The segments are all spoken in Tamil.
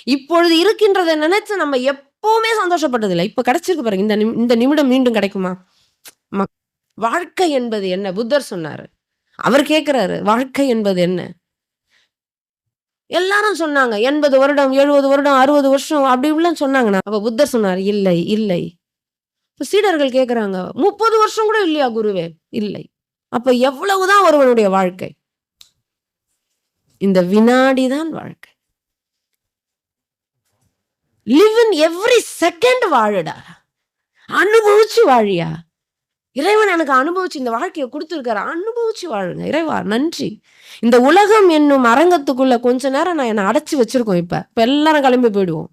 இப்பொழுது இருக்கின்றதை நினைச்சு நம்ம எப்பவுமே சந்தோஷப்பட்டதில்லை. இப்ப கிடைச்சிருக்கு பாருங்க. இந்த நிமிடம் மீண்டும் கிடைக்குமா? வாழ்க்கை என்பது என்ன? புத்தர் சொன்னாரு. அவர் கேட்கிறாரு, வாழ்க்கை என்பது என்ன? எல்லாரும் சொன்னாங்க 80 வருடம், 70 வருடம், 60 வருஷம் அப்படி இப்படிலாம் சொன்னாங்க. அப்ப புத்தர் சொன்னார், இல்லை, இல்லை. இப்ப சீடர்கள் கேட்கிறாங்க, 30 வருஷம் கூட இல்லையா குருவே? இல்லை. அப்ப எவ்வளவுதான் ஒருவனுடைய வாழ்க்கை? இந்த வினாடி தான் வாழ்க்கை. லிவ் இன் எவ்ரி செகண்ட் வாழுடா. அனுபவிச்சு வாழியா. இறைவன் எனக்கு அனுபவிச்சு இந்த வாழ்க்கையை கொடுத்துருக்காரு. அனுபவிச்சு வாழுங்க. இறைவா நன்றி. இந்த உலகம் என்னும் அரங்கத்துக்குள்ள கொஞ்ச நேரம் நான் என்னை அடைச்சு வச்சிருக்கோம். இப்ப எல்லாரும் கிளம்பி போயிடுவோம்.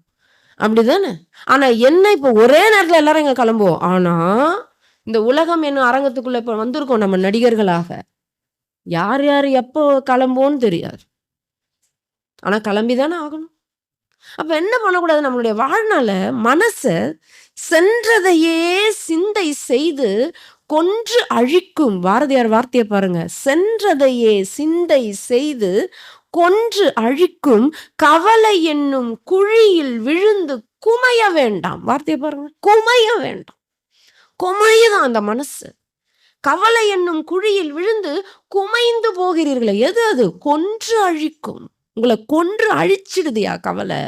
அப்படிதானே? ஆனா என்ன இப்ப ஒரே நேரத்துல எல்லாரும் இங்க கிளம்புவோம். ஆனா இந்த உலகம் என்னும் அரங்கத்துக்குள்ள இப்ப வந்திருக்கோம் நம்ம நடிகர்களாக. யார் யார் எப்போ கிளம்புவோன்னு தெரியாது. ஆனா கிளம்பிதானே ஆகணும். அப்ப என்ன பண்ணக்கூடாது? நம்மளுடைய வாழ்நாள மனச சென்றதையே சிந்தை செய்து கொன்று அழிக்கும். பாரதியார் வார்த்தையை பாருங்க. சென்றதையே சிந்தை செய்து கொன்று அழிக்கும் கவலை என்னும் குழியில் விழுந்து குமைய வேண்டாம். வார்த்தையை பாருங்க. குமைய வேண்டாம். குமையுதான் அந்த மனசு. கவலை என்னும் குழியில் விழுந்து குமைந்து போகிறீர்களே. எது அது? கொன்று அழிக்கும். உங்களை கொன்று அழிச்சிடுதியா கவலை?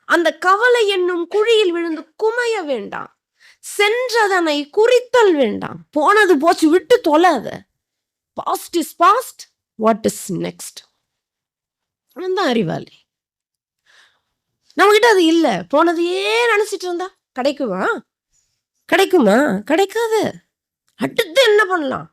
அந்த கவலை என்னும் குழியில் விழுந்து குமைய வேண்டாம். சென்றதனை குறித்தல் வேண்டாம். போனது போச்சு, விட்டு தொலைத. Past is past. What is next? அறிவாளி. நம்ம கிட்ட அது இல்ல. போனதையே நினைச்சிட்டு இருந்தா கிடைக்குமா? கிடைக்குமா? கிடைக்காது. அடுத்து என்ன பண்ணலாம்?